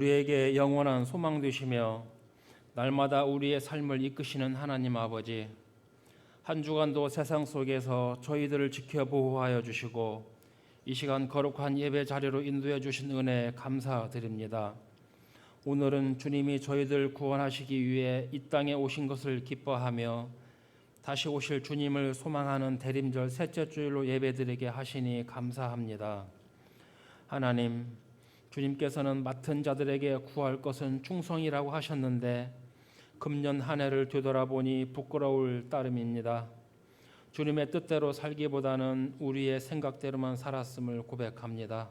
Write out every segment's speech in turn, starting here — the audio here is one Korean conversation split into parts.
우리에게 영원한 소망 되시며 날마다 우리의 삶을 이끄시는 하나님 아버지, 한 주간도 세상 속에서 저희들을 지켜 보호하여 주시고 이 시간 거룩한 예배 자리로 인도해 주신 은혜 감사드립니다. 오늘은 주님이 저희들 구원하시기 위해 이 땅에 오신 것을 기뻐하며 다시 오실 주님을 소망하는 대림절 셋째 주일로 예배드리게 하시니 감사합니다. 하나님, 주님께서는 맡은 자들에게 구할 것은 충성이라고 하셨는데 금년 한 해를 되돌아보니 부끄러울 따름입니다. 주님의 뜻대로 살기보다는 우리의 생각대로만 살았음을 고백합니다.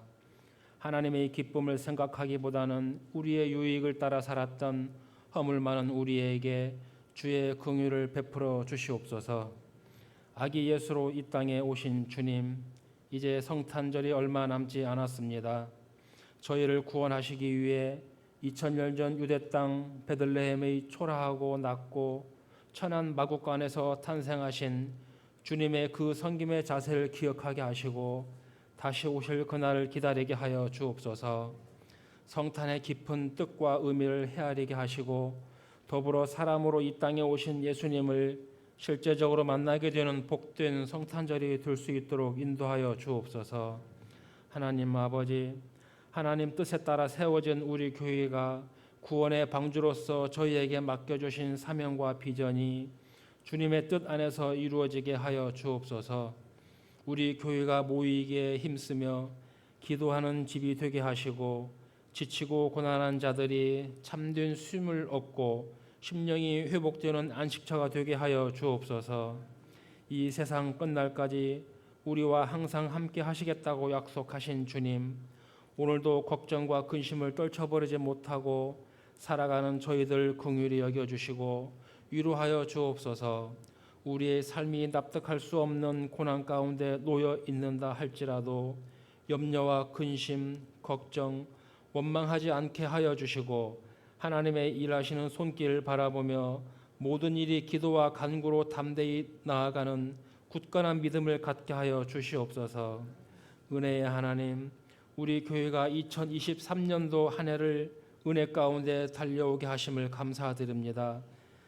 하나님의 기쁨을 생각하기보다는 우리의 유익을 따라 살았던 허물 많은 우리에게 주의 긍휼을 베풀어 주시옵소서. 아기 예수로 이 땅에 오신 주님, 이제 성탄절이 얼마 남지 않았습니다. 저희를 구원하시기 위해 2000년 전 유대 땅 베들레헴의 초라하고 낮고 천한 마국간에서 탄생하신 주님의 그 섬김의 자세를 기억하게 하시고 다시 오실 그날을 기다리게 하여 주옵소서. 성탄의 깊은 뜻과 의미를 헤아리게 하시고 더불어 사람으로 이 땅에 오신 예수님을 실제적으로 만나게 되는 복된 성탄절이 될 수 있도록 인도하여 주옵소서. 하나님 아버지, 하나님 뜻에 따라 세워진 우리 교회가 구원의 방주로서 저희에게 맡겨주신 사명과 비전이 주님의 뜻 안에서 이루어지게 하여 주옵소서. 우리 교회가 모이기에 힘쓰며 기도하는 집이 되게 하시고 지치고 고난한 자들이 참된 쉼을 얻고 심령이 회복되는 안식처가 되게 하여 주옵소서. 이 세상 끝날까지 우리와 항상 함께 하시겠다고 약속하신 주님, 오늘도 걱정과 근심을 떨쳐버리지 못하고 살아가는 저희들 긍휼히 여겨주시고 위로하여 주옵소서. 우리의 삶이 납득할 수 없는 고난 가운데 놓여 있는다 할지라도 염려와 근심, 걱정, 원망하지 않게 하여 주시고 하나님의 일하시는 손길을 바라보며 모든 일이 기도와 간구로 담대히 나아가는 굳건한 믿음을 갖게 하여 주시옵소서. 은혜의 하나님, 우리 교회가 2023년도 한 해를 은혜 가운데 달려오게 하심을 감사드립니다.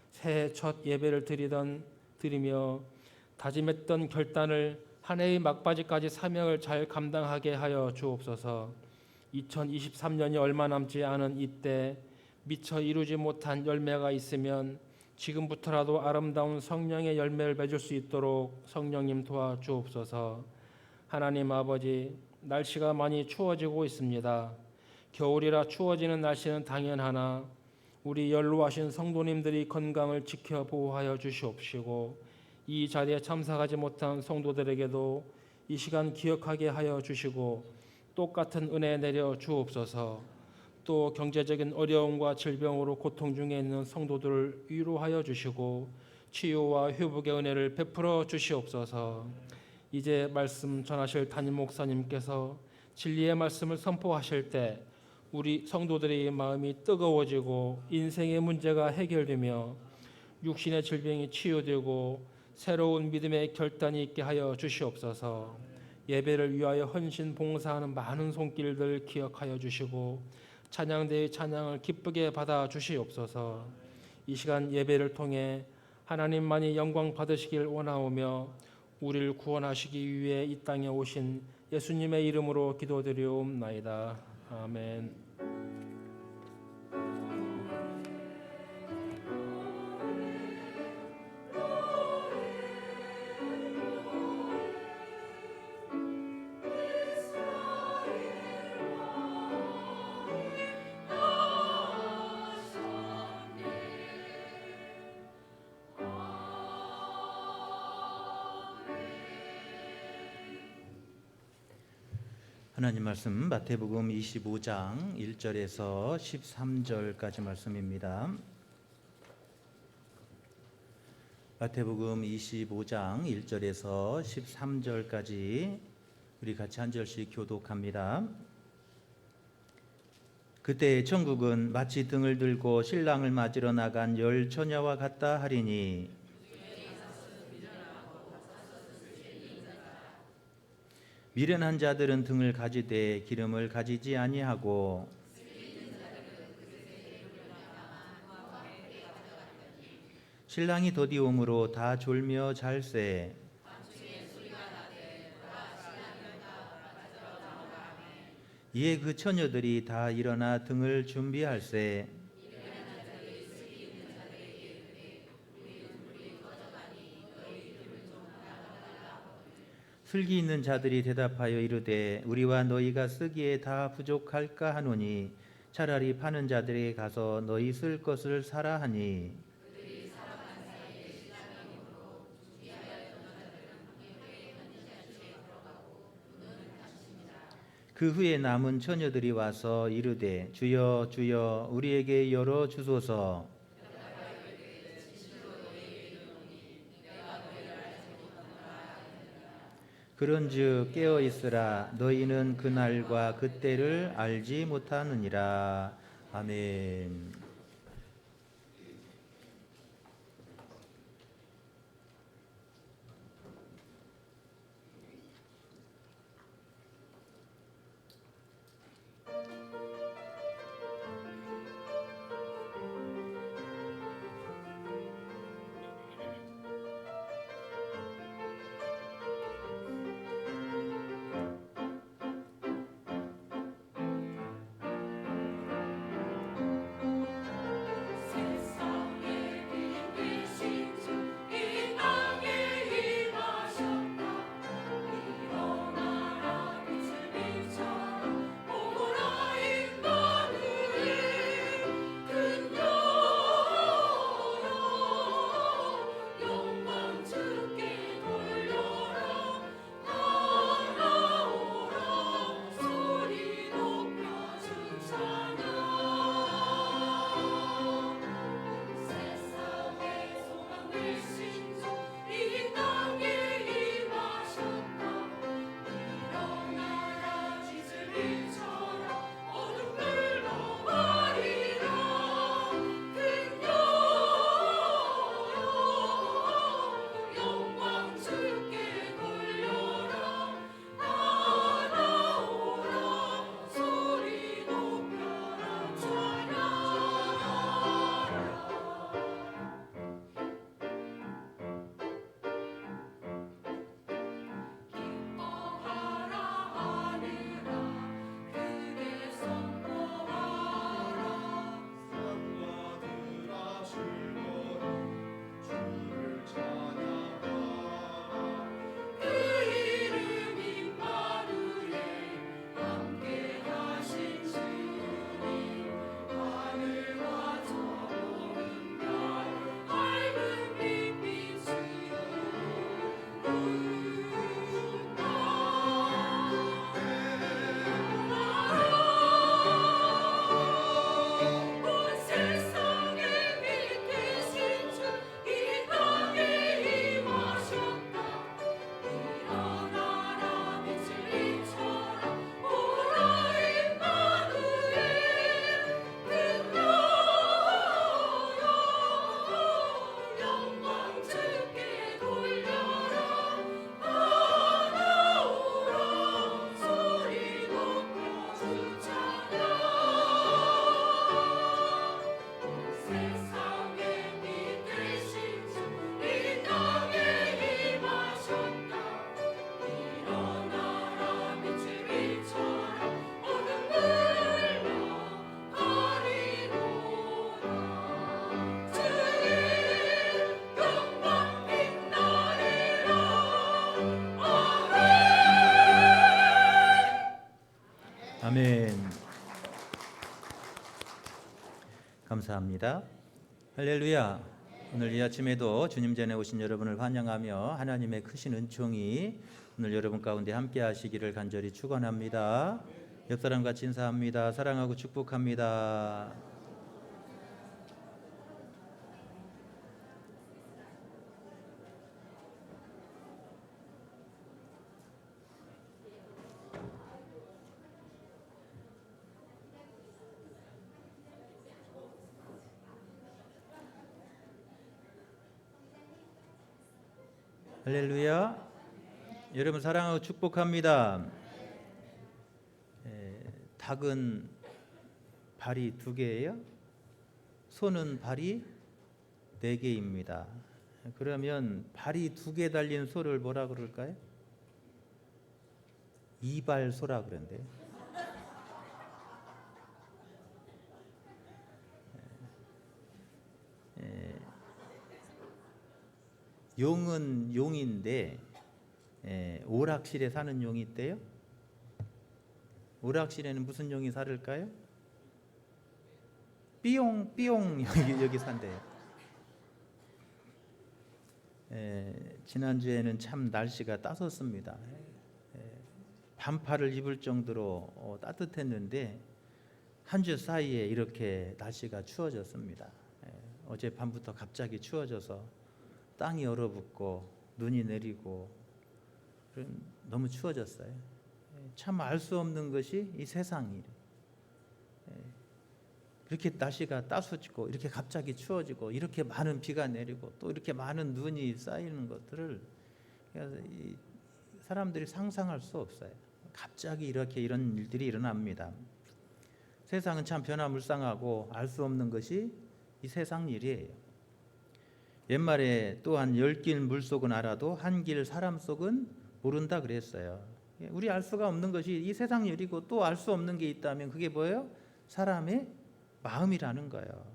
새해 첫 예배를 드리며 다짐했던 결단을 한 해의 막바지까지 사명을 잘 감당하게 하여 주옵소서. 2023년이 얼마 남지 않은 이때 미처 이루지 못한 열매가 있으면 지금부터라도 아름다운 성령의 열매를 맺을 수 있도록 성령님 도와주옵소서. 하나님 아버지, 날씨가 많이 추워지고 있습니다. 겨울이라 추워지는 날씨는 당연하나 우리 연로하신 성도님들이 건강을 지켜 보호하여 주시옵시고 이 자리에 참석하지 못한 성도들에게도 이 시간 기억하게 하여 주시고 똑같은 은혜 내려 주옵소서. 또 경제적인 어려움과 질병으로 고통 중에 있는 성도들을 위로하여 주시고 치유와 회복의 은혜를 베풀어 주시옵소서. 이제 말씀 전하실 담임 목사님께서 진리의 말씀을 선포하실 때 우리 성도들의 마음이 뜨거워지고 인생의 문제가 해결되며 육신의 질병이 치유되고 새로운 믿음의 결단이 있게 하여 주시옵소서. 예배를 위하여 헌신 봉사하는 많은 손길들 기억하여 주시고 찬양대의 찬양을 기쁘게 받아 주시옵소서. 이 시간 예배를 통해 하나님만이 영광 받으시길 원하오며 우리를 구원하시기 위해 이 땅에 오신 예수님의 이름으로 기도드리옵나이다. 아멘. 하나님 말씀 마태복음 25장 1절에서 13절까지 말씀입니다. 마태복음 25장 1절에서 13절까지 우리 같이 한 절씩 교독합니다. 그때 천국은 마치 등을 들고 신랑을 맞으러 나간 10 처녀와 같다 하리니 미련한 자들은 등을 가지되 기름을 가지지 아니하고 신랑이 더디옴으로 다 졸며 잘세. 이에 그 처녀들이 다 일어나 등을 준비할세. 슬기 있는 자들이 대답하여 이르되 우리와 너희가 쓰기에 다 부족할까 하노니 차라리 파는 자들에게 가서 너희 쓸 것을 사라 하니. 그 후에 남은 처녀들이 와서 이르되 주여 주여 우리에게 열어 주소서. 그런즉 깨어 있으라. 너희는 그날과 그때를 알지 못하느니라. 아멘. 아멘. 감사합니다. 할렐루야. 오늘 이 아침에도 주님 전에 오신 여러분을 환영하며 하나님의 크신 은총이 오늘 여러분 가운데 함께 하시기를 간절히 축원합니다. 옆 사람 같이 인사합니다. 사랑하고 축복합니다. 할렐루야. 여러분 사랑하고 축복합니다. 닭은 발이 2개예요. 소는 발이 4개입니다. 그러면 발이 2개 달린 소를 뭐라 그럴까요? 이발소라 그런데. 용은 용인데 오락실에 사는 용이 있대요. 오락실에는 무슨 용이 살을까요? 삐용 삐용 여기 산대요. 지난주에는 참 날씨가 따쉈습니다. 반팔을 입을 정도로 따뜻했는데 한 주 사이에 이렇게 날씨가 추워졌습니다. 어젯밤부터 갑자기 추워져서 땅이 얼어붙고 눈이 내리고 너무 추워졌어요. 참 알 수 없는 것이 이 세상이 이렇게 날씨가 따숩고 이렇게 갑자기 추워지고 이렇게 많은 비가 내리고 또 이렇게 많은 눈이 쌓이는 것들을 사람들이 상상할 수 없어요. 갑자기 이렇게 이런 일들이 일어납니다. 세상은 참 변화무쌍하고 알 수 없는 것이 이 세상 일이에요. 옛말에 또한 10길 물속은 알아도 한 길 사람 속은 모른다 그랬어요. 우리 알 수가 없는 것이 이 세상 일이고 또 알 수 없는 게 있다면 그게 뭐예요? 사람의 마음이라는 거예요.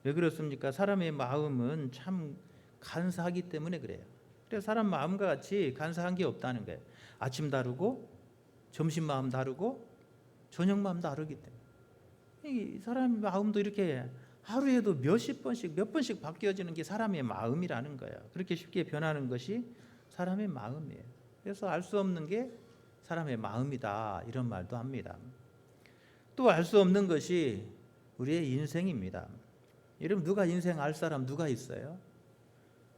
왜 그렇습니까? 사람의 마음은 참 간사하기 때문에 그래요. 그래서 사람 마음과 같이 간사한 게 없다는 거예요. 아침 다르고 점심 마음 다르고 저녁 마음 다르기 때문에 이 사람 마음도 이렇게 하루에도 몇십 번씩 몇 번씩 바뀌어지는 게 사람의 마음이라는 거예요. 그렇게 쉽게 변하는 것이 사람의 마음이에요. 그래서 알 수 없는 게 사람의 마음이다 이런 말도 합니다. 또 알 수 없는 것이 우리의 인생입니다. 여러분 누가 인생 알 사람 누가 있어요?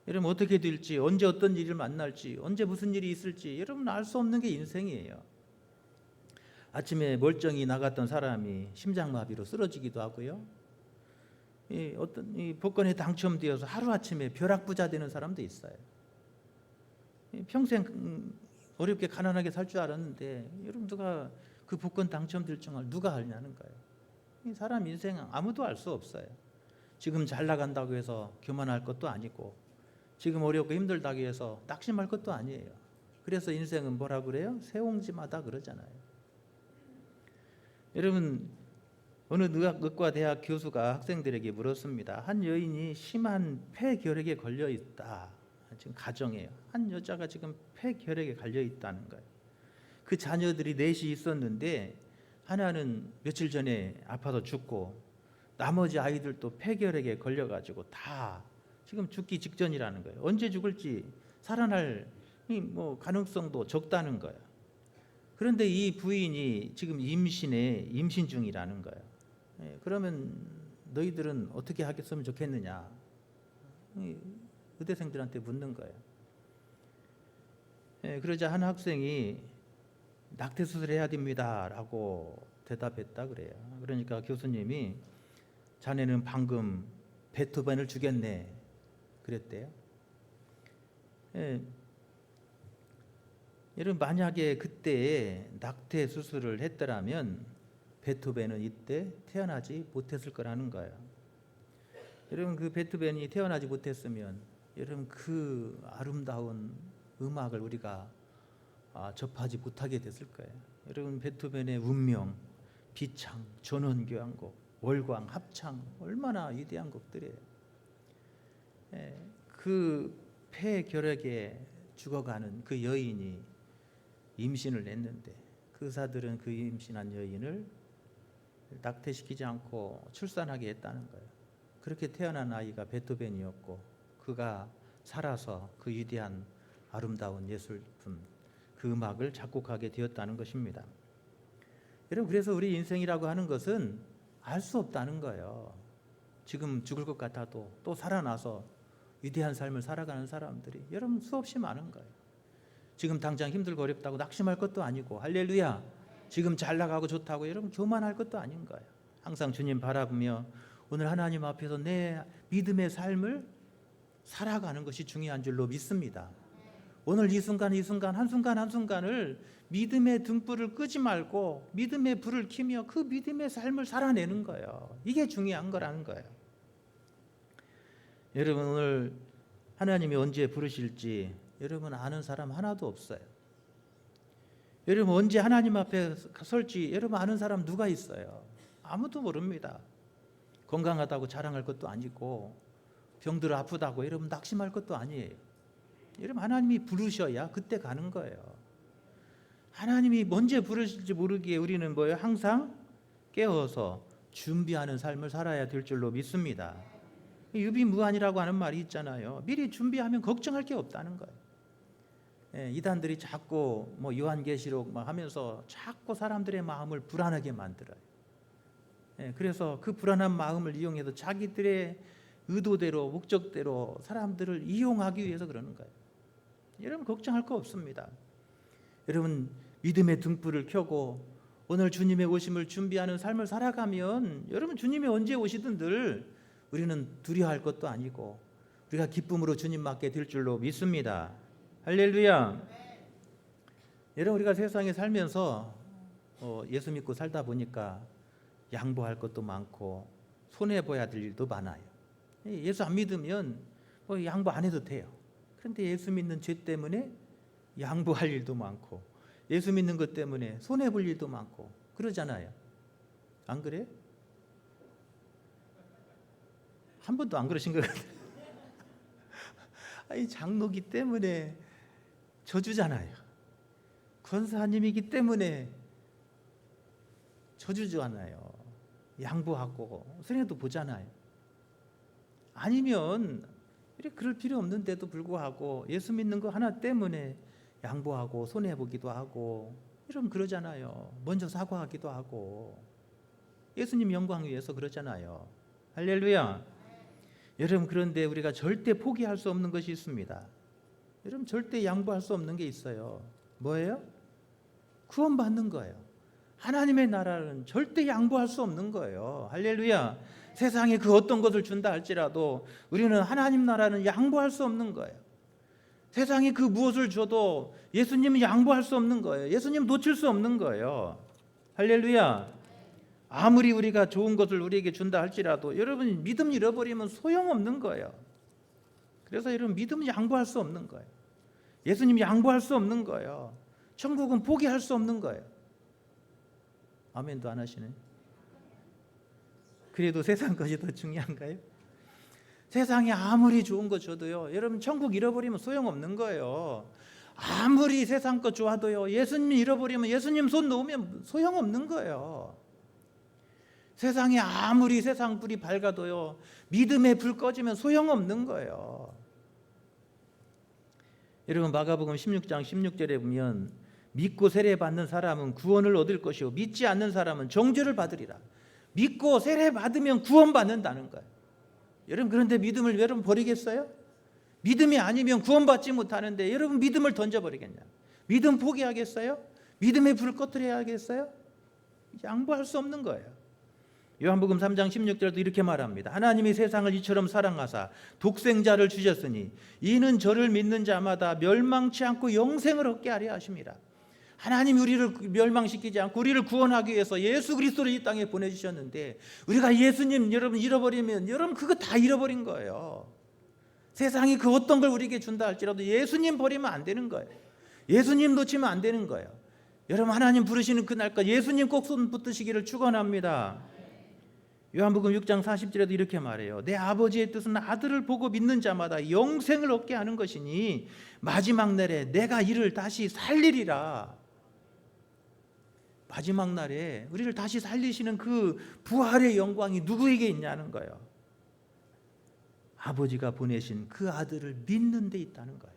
여러분 어떻게 될지 언제 어떤 일을 만날지 언제 무슨 일이 있을지 여러분 알 수 없는 게 인생이에요. 아침에 멀쩡히 나갔던 사람이 심장마비로 쓰러지기도 하고요. 어떤 복권에 당첨되어서 하루아침에 벼락부자 되는 사람도 있어요. 평생 어렵게 가난하게 살 줄 알았는데 여러분 누가 그 복권 당첨될 줄을 누가 알냐는 거예요. 사람 인생 아무도 알 수 없어요. 지금 잘 나간다고 해서 교만할 것도 아니고 지금 어렵고 힘들다고 해서 낙심할 것도 아니에요. 그래서 인생은 뭐라 그래요? 새옹지마다 그러잖아요. 여러분 어느 의학과 대학 교수가 학생들에게 물었습니다. 한 여인이 심한 폐결핵에 걸려 있다. 지금 가정이에요. 한 여자가 지금 폐결핵에 걸려 있다는 거예요. 그 자녀들이 넷이 있었는데 하나는 며칠 전에 아파서 죽고 나머지 아이들도 폐결핵에 걸려가지고 다 지금 죽기 직전이라는 거예요. 언제 죽을지 살아날 가능성도 적다는 거예요. 그런데 이 부인이 지금 임신 중이라는 거예요. 그러면 너희들은 어떻게 하겠으면 좋겠느냐? 의대생들한테 묻는 거예요. 그러자 한 학생이 낙태 수술해야 됩니다라고 대답했다 그래요. 그러니까 교수님이 자네는 방금 베토벤을 죽였네 그랬대요. 여러분 만약에 그때 낙태 수술을 했더라면 베토벤은 이때 태어나지 못했을 거라는 거예요. 여러분 그 베토벤이 태어나지 못했으면 여러분 그 아름다운 음악을 우리가 접하지 못하게 됐을 거예요. 여러분 베토벤의 운명, 비창, 전원교향곡, 월광, 합창 얼마나 위대한 곡들이에요. 그 폐결핵에 죽어가는 그 여인이 임신을 했는데 그 의사들은 그 임신한 여인을 낙태시키지 않고 출산하게 했다는 거예요. 그렇게 태어난 아이가 베토벤이었고 그가 살아서 그 위대한 아름다운 예술품 그 음악을 작곡하게 되었다는 것입니다. 여러분 그래서 우리 인생이라고 하는 것은 알 수 없다는 거예요. 지금 죽을 것 같아도 또 살아나서 위대한 삶을 살아가는 사람들이 여러분 수없이 많은 거예요. 지금 당장 힘들고 어렵다고 낙심할 것도 아니고 할렐루야 지금 잘 나가고 좋다고 여러분 교만할 것도 아닌 거예요. 항상 주님 바라보며 오늘 하나님 앞에서 내 믿음의 삶을 살아가는 것이 중요한 줄로 믿습니다. 오늘 이 순간 한순간 한순간을 믿음의 등불을 끄지 말고 믿음의 불을 켜며 그 믿음의 삶을 살아내는 거예요. 이게 중요한 거라는 거예요. 여러분 오늘 하나님이 언제 부르실지 여러분 아는 사람 하나도 없어요. 여러분 언제 하나님 앞에 설지 여러분 아는 사람 누가 있어요? 아무도 모릅니다. 건강하다고 자랑할 것도 아니고 병들어 아프다고 여러분 낙심할 것도 아니에요. 여러분 하나님이 부르셔야 그때 가는 거예요. 하나님이 언제 부르실지 모르기에 우리는 뭐예요? 항상 깨어서 준비하는 삶을 살아야 될 줄로 믿습니다. 유비무환이라고 하는 말이 있잖아요. 미리 준비하면 걱정할 게 없다는 거예요. 이단들이 자꾸 뭐 요한계시록 막 하면서 자꾸 사람들의 마음을 불안하게 만들어요. 그래서 그 불안한 마음을 이용해서 자기들의 의도대로 목적대로 사람들을 이용하기 위해서 그러는 거예요. 여러분 걱정할 거 없습니다. 여러분 믿음의 등불을 켜고 오늘 주님의 오심을 준비하는 삶을 살아가면 여러분 주님이 언제 오시든 늘 우리는 두려워할 것도 아니고 우리가 기쁨으로 주님 맞게 될 줄로 믿습니다. 할렐루야. 여러분 우리가 세상에 살면서 예수 믿고 살다 보니까 양보할 것도 많고 손해봐야 될 일도 많아요. 예수 안 믿으면 양보 안 해도 돼요. 그런데 예수 믿는 죄 때문에 양보할 일도 많고 예수 믿는 것 때문에 손해볼 일도 많고 그러잖아요. 안 그래요? 한 번도 안 그러신 것 같아요. 아니 장로기 때문에 저주잖아요. 권사님이기 때문에 저주잖아요. 양보하고 손해도 보잖아요. 아니면 이렇게 그럴 필요 없는데도 불구하고 예수 믿는 거 하나 때문에 양보하고 손해보기도 하고 이러면 그러잖아요. 먼저 사과하기도 하고 예수님 영광 위해서 그러잖아요. 할렐루야. 여러분 그런데 우리가 절대 포기할 수 없는 것이 있습니다. 여러분 절대 양보할 수 없는 게 있어요. 뭐예요? 구원받는 거예요. 하나님의 나라는 절대 양보할 수 없는 거예요. 할렐루야. 세상에 그 어떤 것을 준다 할지라도 우리는 하나님 나라는 양보할 수 없는 거예요. 세상에 그 무엇을 줘도 예수님은 양보할 수 없는 거예요. 예수님 놓칠 수 없는 거예요. 할렐루야. 아무리 우리가 좋은 것을 우리에게 준다 할지라도 여러분 믿음 잃어버리면 소용없는 거예요. 그래서 여러분 믿음 양보할 수 없는 거예요. 예수님 양보할 수 없는 거예요. 천국은 포기할 수 없는 거예요. 아멘도 안 하시네. 그래도 세상 것이 더 중요한가요? 세상에 아무리 좋은 거 줘도요 여러분 천국 잃어버리면 소용없는 거예요. 아무리 세상 것 좋아도요 예수님 잃어버리면 예수님 손 놓으면 소용없는 거예요. 세상에 아무리 세상 불이 밝아도요 믿음의 불 꺼지면 소용없는 거예요. 여러분 마가복음 16장 16절에 보면 믿고 세례받는 사람은 구원을 얻을 것이요 믿지 않는 사람은 정죄를 받으리라. 믿고 세례받으면 구원받는다는 거예요. 여러분 그런데 믿음을 여러분 버리겠어요? 믿음이 아니면 구원받지 못하는데 여러분 믿음을 던져버리겠냐? 믿음 포기하겠어요? 믿음의 불을 꺼뜨려야겠어요? 양보할 수 없는 거예요. 요한복음 3장 16절도 이렇게 말합니다. 하나님이 세상을 이처럼 사랑하사 독생자를 주셨으니 이는 저를 믿는 자마다 멸망치 않고 영생을 얻게 하려 하심이라. 하나님이 우리를 멸망시키지 않고 우리를 구원하기 위해서 예수 그리스도를 이 땅에 보내주셨는데 우리가 예수님 여러분 잃어버리면 여러분 그거 다 잃어버린 거예요. 세상이 그 어떤 걸 우리에게 준다 할지라도 예수님 버리면 안 되는 거예요. 예수님 놓치면 안 되는 거예요. 여러분 하나님 부르시는 그날까지 예수님 꼭 손 붙드시기를 축원합니다. 요한복음 6장 40절에도 이렇게 말해요. 내 아버지의 뜻은 아들을 보고 믿는 자마다 영생을 얻게 하는 것이니 마지막 날에 내가 이를 다시 살리리라. 마지막 날에 우리를 다시 살리시는 그 부활의 영광이 누구에게 있냐는 거예요. 아버지가 보내신 그 아들을 믿는 데 있다는 거예요.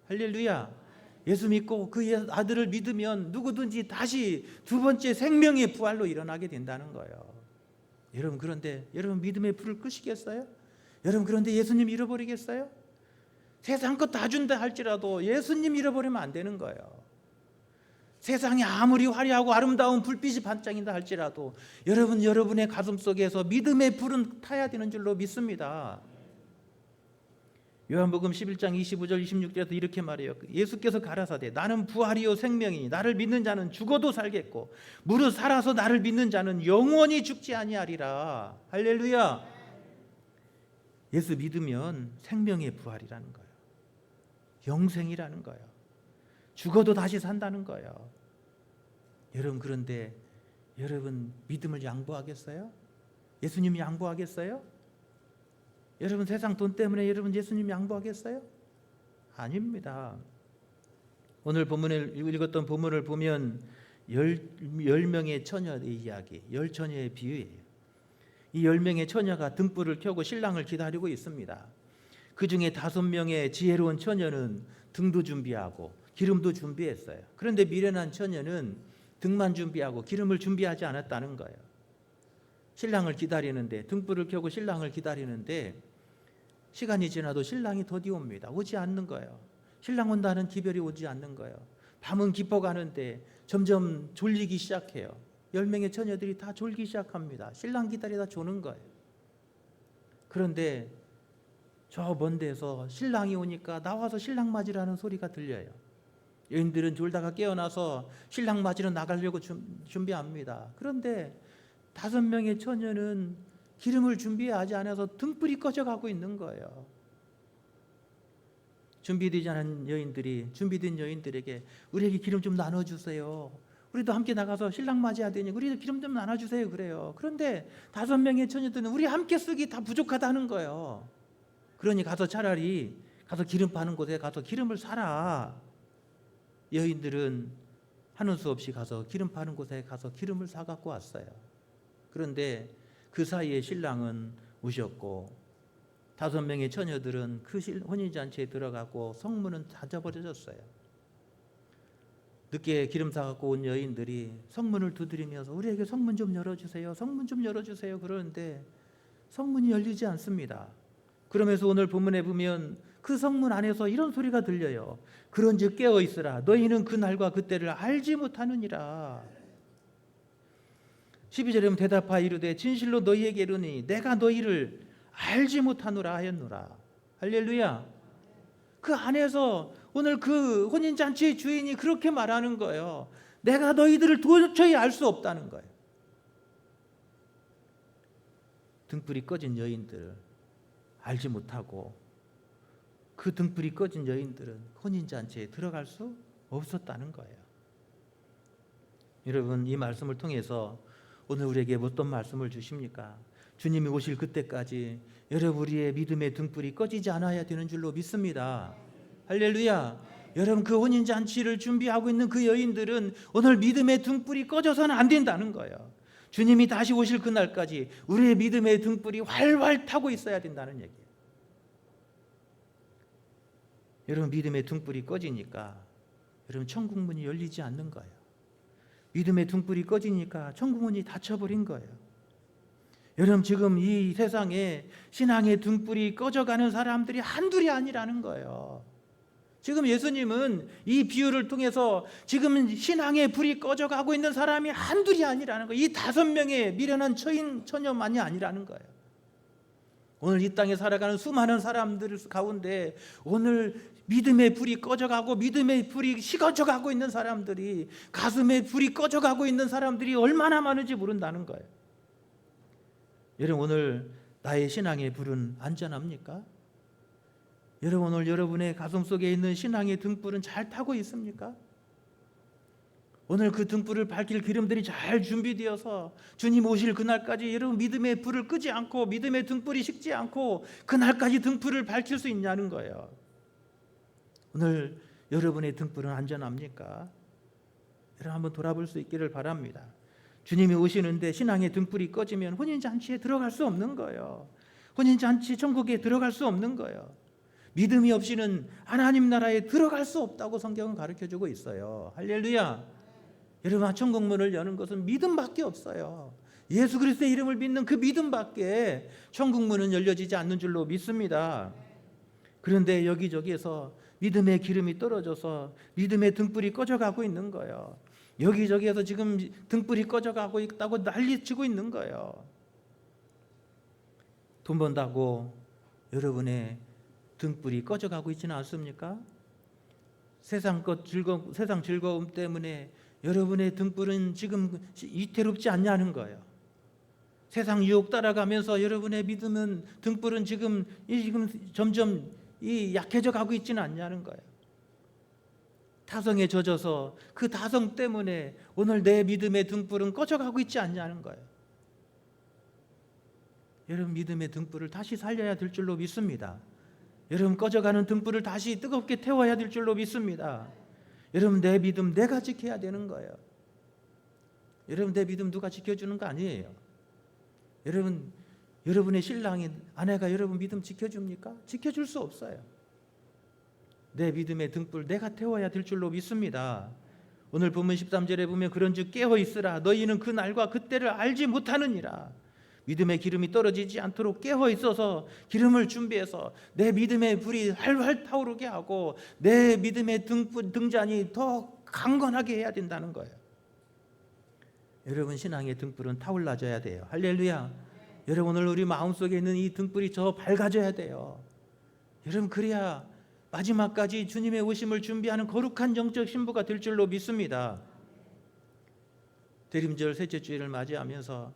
할렐루야. 예수 믿고 그 아들을 믿으면 누구든지 다시 두 번째 생명의 부활로 일어나게 된다는 거예요. 여러분 그런데 여러분 믿음의 불을 끄시겠어요? 여러분 그런데 예수님 잃어버리겠어요? 세상 것 다 준다 할지라도 예수님 잃어버리면 안 되는 거예요. 세상이 아무리 화려하고 아름다운 불빛이 반짝인다 할지라도 여러분의 가슴 속에서 믿음의 불은 타야 되는 줄로 믿습니다. 요한복음 11장 25절 26절에도 이렇게 말해요. 예수께서 가라사대 나는 부활이요 생명이니 나를 믿는 자는 죽어도 살겠고 무릇 살아서 나를 믿는 자는 영원히 죽지 아니하리라. 할렐루야. 예수 믿으면 생명의 부활이라는 거예요. 영생이라는 거예요. 죽어도 다시 산다는 거예요. 여러분, 그런데 여러분 믿음을 양보하겠어요? 예수님 양보하겠어요? 여러분 세상 돈 때문에 여러분 예수님 양보하겠어요? 아닙니다. 오늘 본문을 읽었던 본문을 보면 10명의 처녀의 이야기, 10처녀의 비유예요. 이 10명의 처녀가 등불을 켜고 신랑을 기다리고 있습니다. 그 중에 5명의 지혜로운 처녀는 등도 준비하고 기름도 준비했어요. 그런데 미련한 처녀는 등만 준비하고 기름을 준비하지 않았다는 거예요. 신랑을 기다리는데, 등불을 켜고 신랑을 기다리는데 시간이 지나도 신랑이 더디 옵니다. 오지 않는 거예요. 신랑 온다는 기별이 오지 않는 거예요. 밤은 깊어가는데 점점 졸리기 시작해요. 10명의 처녀들이 다 졸기 시작합니다. 신랑 기다리다 조는 거예요. 그런데 저 먼 데서 신랑이 오니까 나와서 신랑 맞으라는 소리가 들려요. 여인들은 졸다가 깨어나서 신랑 맞으러 나가려고 준비합니다. 그런데 5명의 처녀는 기름을 준비하지 않아서 등불이 꺼져가고 있는 거예요. 준비된 여인들에게 우리에게 기름 좀 나눠주세요. 우리도 함께 나가서 신랑 맞이해야 되니 우리도 기름 좀 나눠주세요. 그래요. 그런데 5명의 처녀들은 우리 함께 쓰기 다 부족하다는 거예요. 그러니 차라리 가서 기름 파는 곳에 가서 기름을 사라. 여인들은 하는 수 없이 가서 기름 파는 곳에 가서 기름을 사갖고 왔어요. 그런데 그 사이에 신랑은 오셨고 5명의 처녀들은 그 혼인잔치에 들어가고 성문은 닫아버려졌어요. 늦게 기름 사갖고 온 여인들이 성문을 두드리면서 우리에게 성문 좀 열어주세요. 성문 좀 열어주세요. 그러는데 성문이 열리지 않습니다. 그러면서 오늘 본문에 보면 그 성문 안에서 이런 소리가 들려요. 그런즉 깨어 있으라. 너희는 그 날과 그 때를 알지 못하느니라. 12절에 보면 대답하여 이르되 진실로 너희에게 이르니 내가 너희를 알지 못하노라 하였노라. 할렐루야. 그 안에서 오늘 그 혼인잔치의 주인이 그렇게 말하는 거예요. 내가 너희들을 도저히 알 수 없다는 거예요. 등불이 꺼진 여인들 알지 못하고 그 등불이 꺼진 여인들은 혼인잔치에 들어갈 수 없었다는 거예요. 여러분, 이 말씀을 통해서 오늘 우리에게 어떤 말씀을 주십니까? 주님이 오실 그때까지 여러분 우리의 믿음의 등불이 꺼지지 않아야 되는 줄로 믿습니다. 할렐루야. 여러분, 그 혼인잔치를 준비하고 있는 그 여인들은 오늘 믿음의 등불이 꺼져서는 안 된다는 거예요. 주님이 다시 오실 그날까지 우리의 믿음의 등불이 활활 타고 있어야 된다는 얘기예요. 여러분, 믿음의 등불이 꺼지니까 여러분 천국 문이 열리지 않는 거예요. 믿음의 등불이 꺼지니까 천국 문이 닫혀버린 거예요. 여러분, 지금 이 세상에 신앙의 등불이 꺼져가는 사람들이 한둘이 아니라는 거예요. 지금 예수님은 이 비유를 통해서 지금 신앙의 불이 꺼져가고 있는 사람이 한둘이 아니라는 거예요. 이 5명의 미련한 처녀만이 아니라는 거예요. 오늘 이 땅에 살아가는 수많은 사람들 가운데 오늘 믿음의 불이 꺼져가고 믿음의 불이 식어져가고 있는 사람들이, 가슴의 불이 꺼져가고 있는 사람들이 얼마나 많은지 모른다는 거예요. 여러분, 오늘 나의 신앙의 불은 안전합니까? 여러분, 오늘 여러분의 가슴 속에 있는 신앙의 등불은 잘 타고 있습니까? 오늘 그 등불을 밝힐 기름들이 잘 준비되어서 주님 오실 그날까지 여러분 믿음의 불을 끄지 않고 믿음의 등불이 식지 않고 그날까지 등불을 밝힐 수 있냐는 거예요. 오늘 여러분의 등불은 안전합니까? 여러분, 한번 돌아볼 수 있기를 바랍니다. 주님이 오시는데 신앙의 등불이 꺼지면 혼인잔치에 들어갈 수 없는 거예요. 혼인잔치 천국에 들어갈 수 없는 거예요. 믿음이 없이는 하나님 나라에 들어갈 수 없다고 성경은 가르쳐주고 있어요. 할렐루야. 여러분, 천국 문을 여는 것은 믿음밖에 없어요. 예수 그리스도의 이름을 믿는 그 믿음밖에 천국 문은 열려지지 않는 줄로 믿습니다. 그런데 여기저기에서 믿음의 기름이 떨어져서 믿음의 등불이 꺼져가고 있는 거예요. 여기저기에서 지금 등불이 꺼져가고 있다고 난리치고 있는 거예요. 돈 번다고 여러분의 등불이 꺼져가고 있지는 않습니까? 세상 즐거움 때문에 여러분의 등불은 지금 이태롭지 않냐는 거예요. 세상 유혹 따라가면서 여러분의 믿음은 등불은 지금 점점 약해져 가고 있지는 않냐는 거예요. 타성에 젖어서 그 타성 때문에 오늘 내 믿음의 등불은 꺼져가고 있지 않냐는 거예요. 여러분 믿음의 등불을 다시 살려야 될 줄로 믿습니다. 여러분 꺼져가는 등불을 다시 뜨겁게 태워야 될 줄로 믿습니다. 여러분 내 믿음 내가 지켜야 되는 거예요. 여러분 내 믿음 누가 지켜주는 거 아니에요. 여러분의 신랑이 아내가 여러분 믿음 지켜줍니까? 지켜줄 수 없어요. 내 믿음의 등불 내가 태워야 될 줄로 믿습니다. 오늘 본문 13절에 보면 그런즉 깨어 있으라 너희는 그 날과 그때를 알지 못하느니라. 믿음의 기름이 떨어지지 않도록 깨어 있어서 기름을 준비해서 내 믿음의 불이 활활 타오르게 하고 내 믿음의 등잔이 더 강건하게 해야 된다는 거예요. 여러분 신앙의 등불은 타올라져야 돼요. 할렐루야. 여러분 오늘 우리 마음속에 있는 이 등불이 더 밝아져야 돼요. 여러분 그래야 마지막까지 주님의 오심을 준비하는 거룩한 영적 신부가 될 줄로 믿습니다. 대림절 셋째 주일을 맞이하면서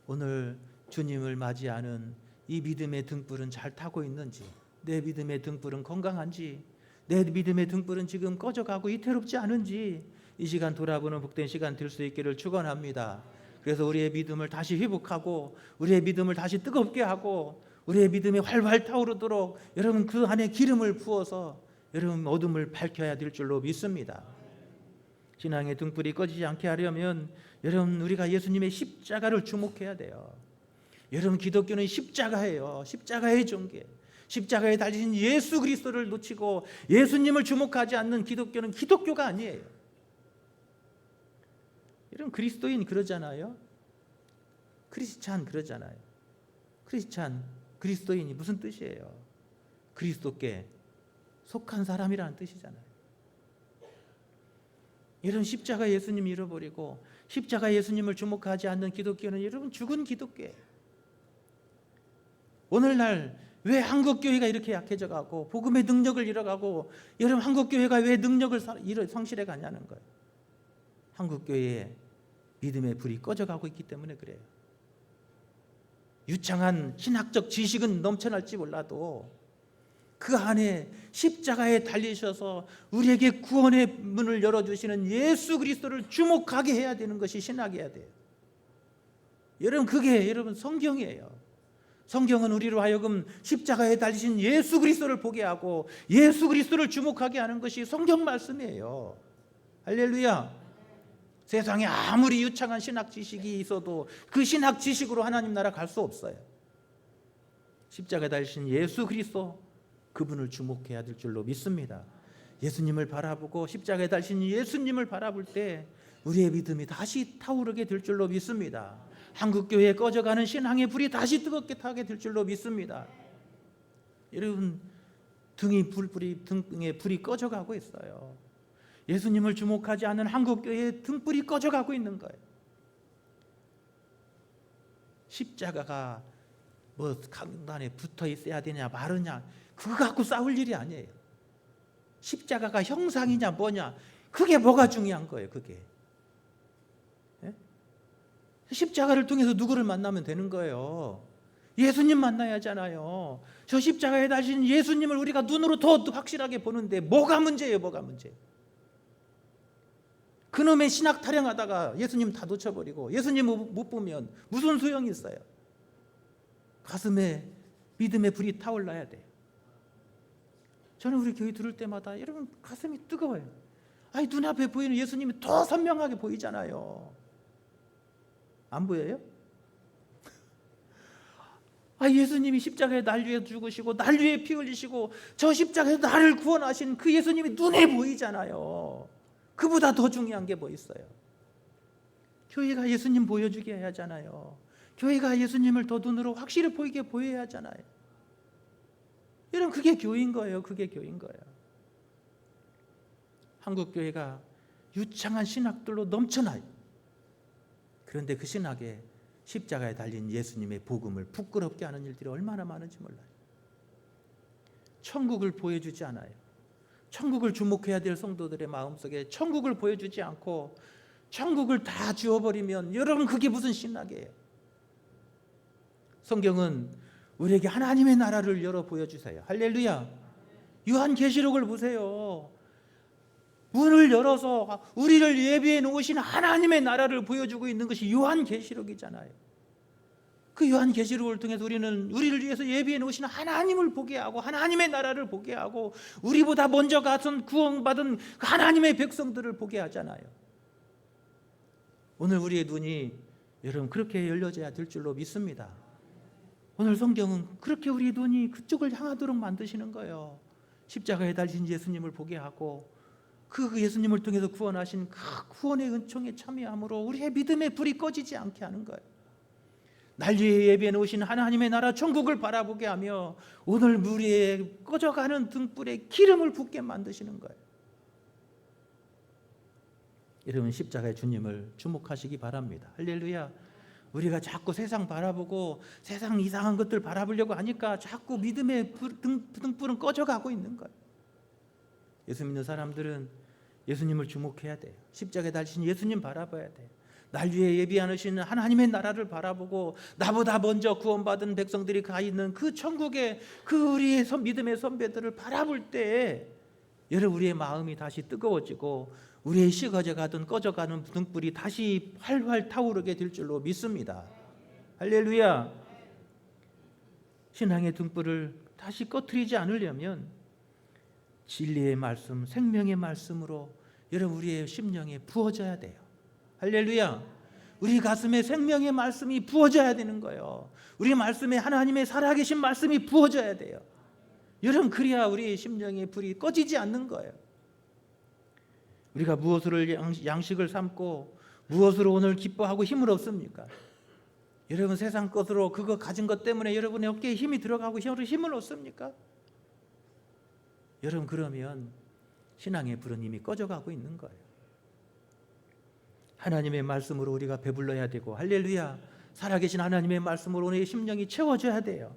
오늘 주님을 맞이하는 이 믿음의 등불은 잘 타고 있는지, 내 믿음의 등불은 건강한지, 내 믿음의 등불은 지금 꺼져가고 이태롭지 않은지 이 시간 돌아보는 복된 시간 될 수 있기를 축원합니다. 그래서 우리의 믿음을 다시 회복하고 우리의 믿음을 다시 뜨겁게 하고 우리의 믿음이 활활 타오르도록 여러분 그 안에 기름을 부어서 여러분 어둠을 밝혀야 될 줄로 믿습니다. 신앙의 등불이 꺼지지 않게 하려면 여러분 우리가 예수님의 십자가를 주목해야 돼요. 여러분 기독교는 십자가예요. 십자가의 종교. 십자가에 달리신 예수 그리스도를 놓치고 예수님을 주목하지 않는 기독교는 기독교가 아니에요. 여러분 그리스도인 그러잖아요. 크리스찬 그러잖아요. 크리스찬 그리스도인이 무슨 뜻이에요? 그리스도께 속한 사람이라는 뜻이잖아요. 여러분 십자가 예수님 잃어버리고 십자가 예수님을 주목하지 않는 기독교는 여러분 죽은 기독교예요. 오늘날 왜 한국교회가 이렇게 약해져 가고 복음의 능력을 잃어가고 여러분 한국교회가 왜 능력을 상실해 가냐는 거예요. 한국교회에 믿음의 불이 꺼져가고 있기 때문에 그래요. 유창한 신학적 지식은 넘쳐날지 몰라도 그 안에 십자가에 달리셔서 우리에게 구원의 문을 열어주시는 예수 그리스도를 주목하게 해야 되는 것이 신학이어야 돼요. 여러분 그게 여러분 성경이에요. 성경은 우리로 하여금 십자가에 달리신 예수 그리스도를 보게 하고 예수 그리스도를 주목하게 하는 것이 성경 말씀이에요. 할렐루야. 세상에 아무리 유창한 신학 지식이 있어도 그 신학 지식으로 하나님 나라 갈 수 없어요. 십자가에 달리신 예수 그리스도 그분을 주목해야 될 줄로 믿습니다. 예수님을 바라보고 십자가에 달리신 예수님을 바라볼 때 우리의 믿음이 다시 타오르게 될 줄로 믿습니다. 한국교회에 꺼져가는 신앙의 불이 다시 뜨겁게 타게 될 줄로 믿습니다. 여러분 등의 불이 꺼져가고 있어요. 예수님을 주목하지 않는 한국교회의 등불이 꺼져가고 있는 거예요. 십자가가 뭐 강단에 붙어 있어야 되냐 마르냐 그거 갖고 싸울 일이 아니에요. 십자가가 형상이냐 뭐냐 그게 뭐가 중요한 거예요. 그게 예? 십자가를 통해서 누구를 만나면 되는 거예요. 예수님 만나야 하잖아요. 저 십자가에 달린 예수님을 우리가 눈으로 더 확실하게 보는데 뭐가 문제예요. 뭐가 문제예요. 그놈의 신학 타령하다가 예수님 다 놓쳐버리고 예수님 못 보면 무슨 소용이 있어요. 가슴에 믿음의 불이 타올라야 돼요. 저는 우리 교회 들을 때마다 여러분 가슴이 뜨거워요. 아니 눈앞에 보이는 예수님이 더 선명하게 보이잖아요. 안 보여요? 아 예수님이 십자가에 날 위해 죽으시고 날 위해 피 흘리시고 저 십자가에서 나를 구원하신 그 예수님이 눈에 보이잖아요. 그보다 더 중요한 게 뭐 있어요? 교회가 예수님 보여주게 해야 하잖아요. 교회가 예수님을 더 눈으로 확실히 보이게 보여야 하잖아요. 여러분 그게 교회인 거예요. 그게 교회인 거예요. 한국 교회가 유창한 신학들로 넘쳐나요. 그런데 그 신학에 십자가에 달린 예수님의 복음을 부끄럽게 하는 일들이 얼마나 많은지 몰라요. 천국을 보여주지 않아요. 천국을 주목해야 될 성도들의 마음속에 천국을 보여주지 않고 천국을 다 지워버리면 여러분 그게 무슨 신학이에요? 성경은 우리에게 하나님의 나라를 열어 보여주세요. 할렐루야. 요한계시록을 보세요. 문을 열어서 우리를 예비해 놓으신 하나님의 나라를 보여주고 있는 것이 요한계시록이잖아요. 그 요한계시록을 통해서 우리는 우리를 위해서 예비해 놓으신 하나님을 보게 하고 하나님의 나라를 보게 하고 우리보다 먼저 가선 구원받은 그 하나님의 백성들을 보게 하잖아요. 오늘 우리의 눈이 여러분 그렇게 열려져야 될 줄로 믿습니다. 오늘 성경은 그렇게 우리의 눈이 그쪽을 향하도록 만드시는 거예요. 십자가에 달리신 예수님을 보게 하고 그 예수님을 통해서 구원하신 그 구원의 은총에 참여함으로 우리의 믿음의 불이 꺼지지 않게 하는 거예요. 날 위해 예비해 놓으신 하나님의 나라 천국을 바라보게 하며 오늘 우리의 꺼져가는 등불에 기름을 붓게 만드시는 거예요. 여러분 십자가의 주님을 주목하시기 바랍니다. 할렐루야. 우리가 자꾸 세상 바라보고 세상 이상한 것들 바라보려고 하니까 자꾸 믿음의 등불은 꺼져가고 있는 거예요. 예수 믿는 사람들은 예수님을 주목해야 돼요. 십자가에 달리신 예수님 바라봐야 돼요. 날 위해 예비하시는 하나님의 나라를 바라보고 나보다 먼저 구원받은 백성들이 가 있는 그 천국의 그 우리의 믿음의 선배들을 바라볼 때 여러분 우리의 마음이 다시 뜨거워지고 우리의 식어져 가던 꺼져가는 등불이 다시 활활 타오르게 될 줄로 믿습니다. 할렐루야. 신앙의 등불을 다시 꺼트리지 않으려면 진리의 말씀, 생명의 말씀으로 여러분 우리의 심령에 부어져야 돼요. 할렐루야. 우리 가슴에 생명의 말씀이 부어져야 되는 거예요. 우리 말씀에 하나님의 살아계신 말씀이 부어져야 돼요. 여러분 그래야 우리의 심령의 불이 꺼지지 않는 거예요. 우리가 무엇으로 양식을 삼고 무엇으로 오늘 기뻐하고 힘을 얻습니까? 여러분 세상 것으로 그거 가진 것 때문에 여러분의 어깨에 힘이 들어가고 힘을 얻습니까? 여러분 그러면 신앙의 불은 이미 꺼져가고 있는 거예요. 하나님의 말씀으로 우리가 배불러야 되고 할렐루야. 살아계신 하나님의 말씀으로 우리의 심령이 채워져야 돼요.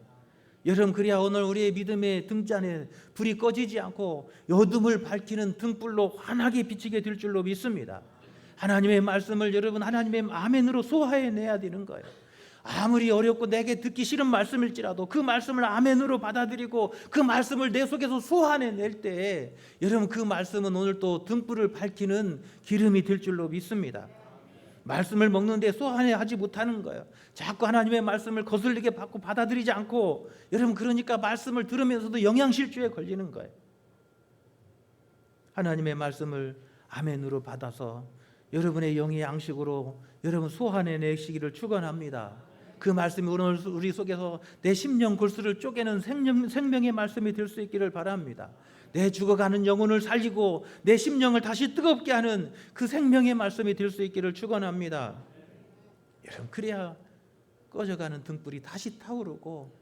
여러분 그래야 오늘 우리의 믿음의 등잔에 불이 꺼지지 않고 어둠을 밝히는 등불로 환하게 비치게 될 줄로 믿습니다. 하나님의 말씀을 여러분 하나님의 아멘으로 소화해내야 되는 거예요. 아무리 어렵고 내게 듣기 싫은 말씀일지라도 그 말씀을 아멘으로 받아들이고 그 말씀을 내 속에서 소화해낼 때 여러분 그 말씀은 오늘 또 등불을 밝히는 기름이 될 줄로 믿습니다. 말씀을 먹는데 소화하지 못하는 거예요. 자꾸 하나님의 말씀을 거슬리게 받고 받아들이지 않고 여러분 그러니까 말씀을 들으면서도 영양실조에 걸리는 거예요. 하나님의 말씀을 아멘으로 받아서 여러분의 영의 양식으로 여러분 소화해내시기를 축원합니다. 그 말씀이 오늘 우리 속에서 내 심령 골수를 쪼개는 생명의 말씀이 될 수 있기를 바랍니다. 내 죽어가는 영혼을 살리고 내 심령을 다시 뜨겁게 하는 그 생명의 말씀이 될 수 있기를 축원합니다. 여러분 그래야 꺼져가는 등불이 다시 타오르고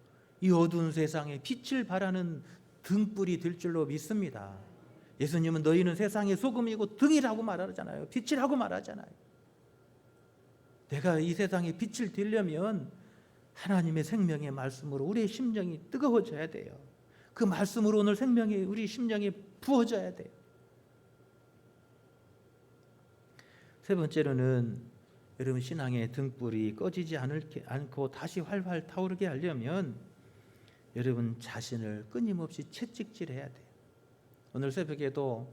이 어두운 세상에 빛을 발하는 등불이 될 줄로 믿습니다. 예수님은 너희는 세상의 소금이고 등이라고 말하잖아요. 빛이라고 말하잖아요. 내가 이 세상에 빛을 되려면 하나님의 생명의 말씀으로 우리의 심령이 뜨거워져야 돼요. 그 말씀으로 오늘 생명이 우리 심령에 부어져야 돼요. 세 번째로는 여러분 신앙의 등불이 꺼지지 않고 다시 활활 타오르게 하려면 여러분 자신을 끊임없이 채찍질해야 돼요. 오늘 새벽에도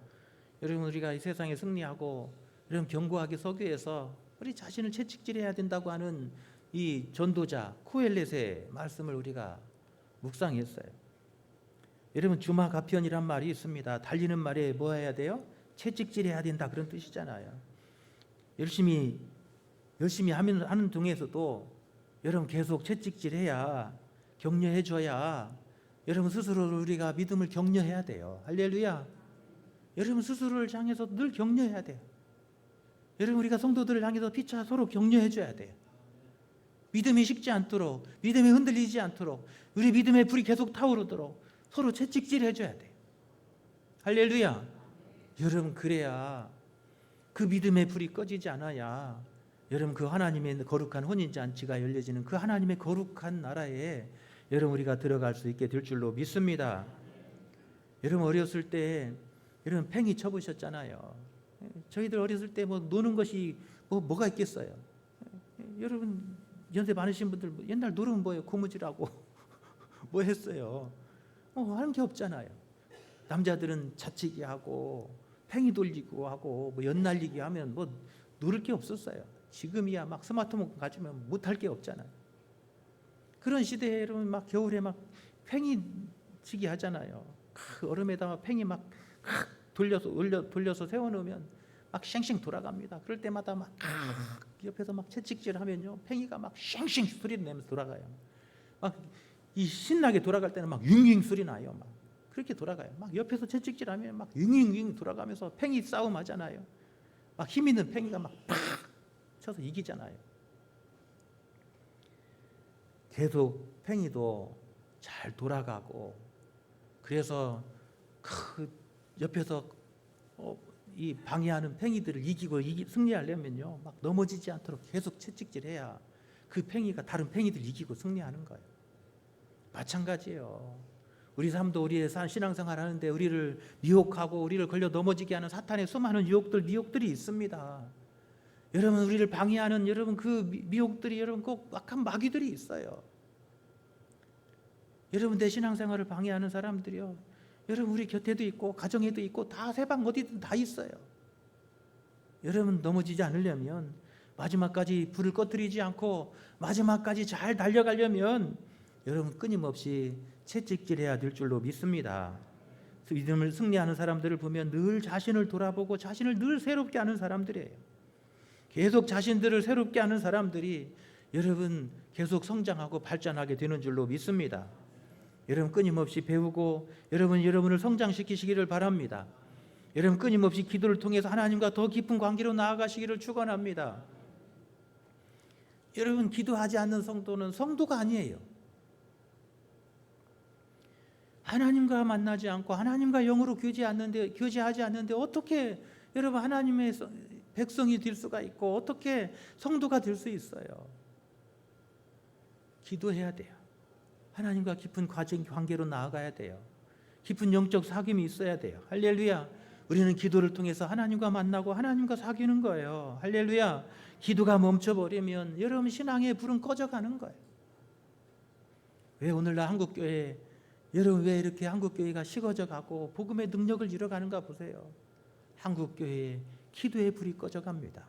여러분 우리가 이 세상에 승리하고 여러분 견고하게 서기 위해서 우리 자신을 채찍질해야 된다고 하는 이 전도자 코엘렛의 말씀을 우리가 묵상했어요. 여러분 주마가편이란 말이 있습니다. 달리는 말에 뭐 해야 돼요? 채찍질해야 된다 그런 뜻이잖아요. 열심히 하는 중에서도 여러분 계속 채찍질해야 격려해줘야 여러분 스스로를 우리가 믿음을 격려해야 돼요. 할렐루야. 여러분 스스로를 향해서 늘 격려해야 돼요. 여러분 우리가 성도들을 향해서 피차 서로 격려해줘야 돼요. 믿음이 식지 않도록 믿음이 흔들리지 않도록 우리 믿음의 불이 계속 타오르도록 서로 채찍질 해줘야 돼요. 할렐루야. 여러분 그래야 그 믿음의 불이 꺼지지 않아야 여러분 그 하나님의 거룩한 혼인잔치가 열려지는 그 하나님의 거룩한 나라에 여러분 우리가 들어갈 수 있게 될 줄로 믿습니다. 여러분 어렸을 때 여러분 팽이 쳐보셨잖아요. 저희들 어렸을 때 뭐 노는 것이 뭐가 있겠어요. 여러분 연세 많으신 분들 옛날 노름은 뭐예요? 고무줄하고 뭐 했어요? 하는 게 없잖아요. 남자들은 자치기 하고 팽이 돌리고 하고 뭐 연날리기 하면 뭐 누를 게 없었어요. 지금이야 막 스마트폰 가지면 못할 게 없잖아요. 그런 시대에 여러분 막 겨울에 막 팽이 치기 하잖아요. 얼음에다가 팽이 막 돌려서 세워놓으면 막 쉥쉥 돌아갑니다. 그럴 때마다 막 옆에서 막 채찍질 하면요, 팽이가 막 쉥쉥 소리를 내면서 돌아가요. 막 이 신나게 돌아갈 때는 막 윙윙 소리 나요. 막 그렇게 돌아가요. 막 옆에서 채찍질 하면 막 윙윙 돌아가면서 팽이 싸움 하잖아요. 막 힘 있는 팽이가 막 팍 쳐서 이기잖아요. 계속 팽이도 잘 돌아가고, 그래서 그 옆에서 이 방해하는 팽이들을 이기고 승리하려면요, 막 넘어지지 않도록 계속 채찍질해야 그 팽이가 다른 팽이들 이기고 승리하는 거예요. 마찬가지예요. 우리 삶도 우리의 신앙생활 하는데 우리를 미혹하고 우리를 걸려 넘어지게 하는 사탄의 수많은 미혹들이 있습니다. 여러분, 우리를 방해하는 여러분 그 미혹들이 여러분 꼭 악한 마귀들이 있어요. 여러분, 내 신앙생활을 방해하는 사람들이요, 여러분 우리 곁에도 있고 가정에도 있고 다 세방 어디든 다 있어요. 여러분, 넘어지지 않으려면, 마지막까지 불을 꺼뜨리지 않고 마지막까지 잘 달려가려면 여러분 끊임없이 채찍질해야 될 줄로 믿습니다. 믿음을 승리하는 사람들을 보면 늘 자신을 돌아보고 자신을 늘 새롭게 하는 사람들이에요. 계속 자신들을 새롭게 하는 사람들이 여러분 계속 성장하고 발전하게 되는 줄로 믿습니다. 여러분 끊임없이 배우고 여러분을 성장시키시기를 바랍니다. 여러분 끊임없이 기도를 통해서 하나님과 더 깊은 관계로 나아가시기를 축원합니다. 여러분, 기도하지 않는 성도는 성도가 아니에요. 하나님과 만나지 않고 하나님과 영으로 교제하지 않는데 어떻게 여러분 하나님의 백성이 될 수가 있고 어떻게 성도가 될 수 있어요? 기도해야 돼요. 하나님과 깊은 관계로 나아가야 돼요. 깊은 영적 사귐이 있어야 돼요. 할렐루야. 우리는 기도를 통해서 하나님과 만나고 하나님과 사귀는 거예요. 할렐루야. 기도가 멈춰버리면 여러분 신앙의 불은 꺼져가는 거예요. 왜 오늘날 한국교회, 여러분 왜 이렇게 한국교회가 식어져 가고 복음의 능력을 잃어가는가 보세요. 한국교회에 기도의 불이 꺼져갑니다.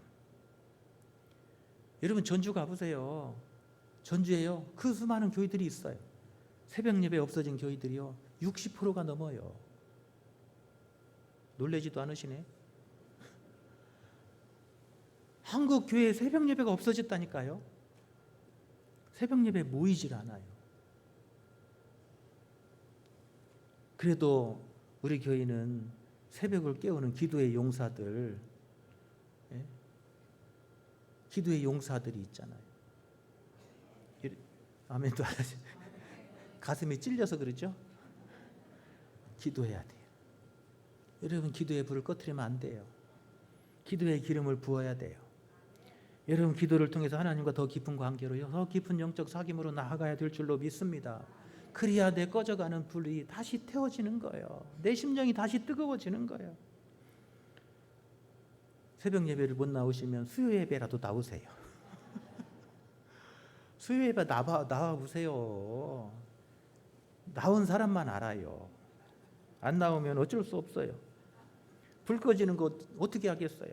여러분 전주 가보세요. 전주에요, 그 수많은 교회들이 있어요. 새벽 예배 없어진 교회들이요 60%가 넘어요. 놀라지도 않으시네. 한국 교회에 새벽 예배가 없어졌다니까요. 새벽 예배 모이질 않아요. 그래도 우리 교회는 새벽을 깨우는 기도의 용사들, 기도의 용사들이 있잖아요. 아멘도 안 하시. 가슴이 찔려서 그러죠? 기도해야 돼요. 여러분, 기도의 불을 꺼뜨리면 안 돼요. 기도의 기름을 부어야 돼요. 여러분, 기도를 통해서 하나님과 더 깊은 관계로, 더 깊은 영적 사귐으로 나아가야 될 줄로 믿습니다. 그래야 내 꺼져가는 불이 다시 태워지는 거예요. 내 심령이 다시 뜨거워지는 거예요. 새벽 예배를 못 나오시면 수요 예배라도 나오세요. 수요 예배 나와보세요. 나온 사람만 알아요. 안 나오면 어쩔 수 없어요. 불 꺼지는 거 어떻게 하겠어요?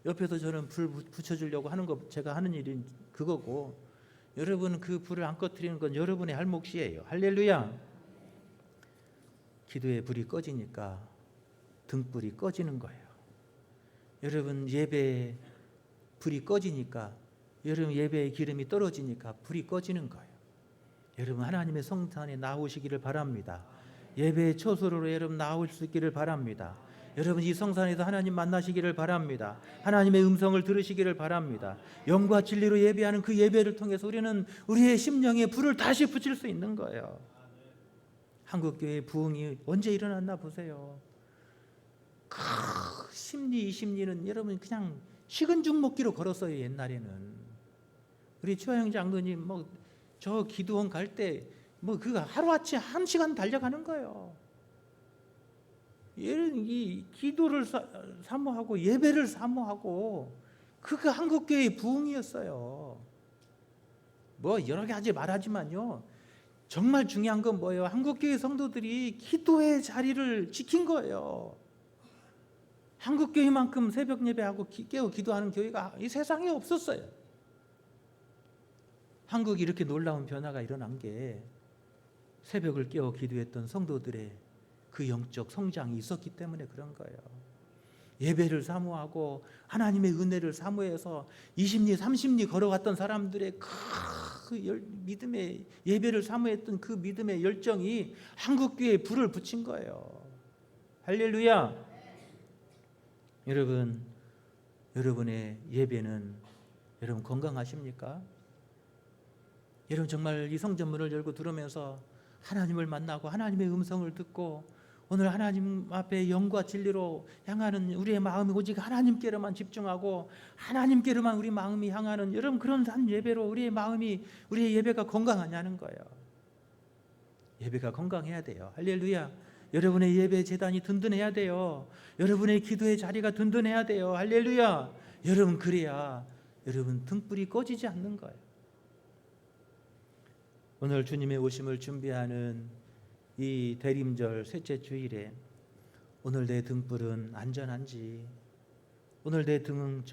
옆에서 저는 불 붙여주려고 하는 거, 제가 하는 일이 그거고, 여러분 그 불을 안 꺼뜨리는 건 여러분의 할 몫이에요. 할렐루야. 기도의 불이 꺼지니까 등불이 꺼지는 거예요. 여러분 예배에 불이 꺼지니까, 여러분 예배의 기름이 떨어지니까 불이 꺼지는 거예요. 여러분 하나님의 성산에 나오시기를 바랍니다. 예배의 초소로 여러분 나올 수 있기를 바랍니다. 여러분 이 성산에서 하나님 만나시기를 바랍니다. 하나님의 음성을 들으시기를 바랍니다. 영과 진리로 예배하는 그 예배를 통해서 우리는 우리의 심령에 불을 다시 붙일 수 있는 거예요. 한국교회의 부흥이 언제 일어났나 보세요. 그 심리, 이 심리는 여러분 그냥 식은 죽 먹기로 걸었어요. 옛날에는 우리 최화영 장로님 저 기도원 갈 때 그거 하루아침에 1시간 달려가는 거예요. 이 기도를 사모하고 예배를 사모하고 그게 한국교회의 부흥이었어요. 뭐 여러 가지 말하지만요. 정말 중요한 건 뭐예요? 한국교회 성도들이 기도의 자리를 지킨 거예요. 한국교회만큼 새벽 예배하고 깨어 기도하는 교회가 이 세상에 없었어요. 한국이 이렇게 놀라운 변화가 일어난 게 새벽을 깨어 기도했던 성도들의 그 영적 성장이 있었기 때문에 그런 거예요. 예배를 사모하고 하나님의 은혜를 사모해서 20리 30리 걸어갔던 사람들의 그 믿음의 예배를 사모했던 그 믿음의 열정이 한국교회에 불을 붙인 거예요. 할렐루야. 여러분의 예배는 여러분 건강하십니까? 여러분 정말 이 성전문을 열고 들어오면서 하나님을 만나고 하나님의 음성을 듣고 오늘 하나님 앞에 영과 진리로 향하는 우리의 마음이 오직 하나님께로만 집중하고 하나님께로만 우리 마음이 향하는 여러분 그런 한 예배로 우리의 예배가 건강하냐는 거예요. 예배가 건강해야 돼요. 할렐루야. 여러분의 예배 제단이 든든해야 돼요. 여러분의 기도의 자리가 든든해야 돼요. 할렐루야. 여러분 그래야 여러분 등불이 꺼지지 않는 거예요. 오늘 주님의 오심을 준비하는 이 대림절 셋째 주일에 오늘 내 등불은 안전한지, 오늘 내 등은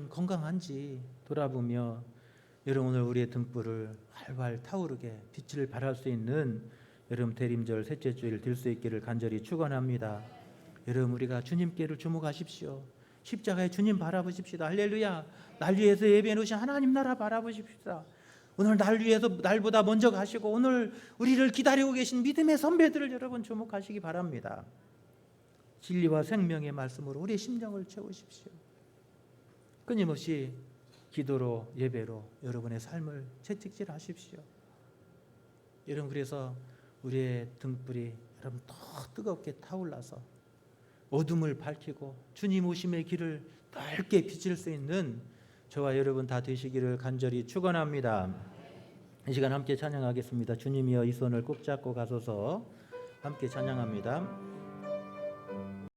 건강한지 돌아보며 여러분 오늘 우리의 등불을 활활 타오르게 빛을 발할 수 있는 여러분 대림절 셋째 주일 될 수 있기를 간절히 축원합니다. 여러분 우리가 주님께를 주목하십시오. 십자가에 주님 바라보십시다. 할렐루야. 날 위해서 예배해 놓으신 하나님 나라 바라보십시다. 오늘 날 위해서 날보다 먼저 가시고 오늘 우리를 기다리고 계신 믿음의 선배들을 여러분 주목하시기 바랍니다. 진리와 생명의 말씀으로 우리의 심령을 채우십시오. 끊임없이 기도로 예배로 여러분의 삶을 채찍질하십시오. 여러분 그래서 우리의 등불이 여러분 더 뜨겁게 타올라서 어둠을 밝히고 주님 오심의 길을 넓게 비칠 수 있는 저와 여러분 다 되시기를 간절히 축원합니다. 이 시간 함께 찬양하겠습니다. 주님이여 이 손을 꼭 잡고 가소서. 함께 찬양합니다.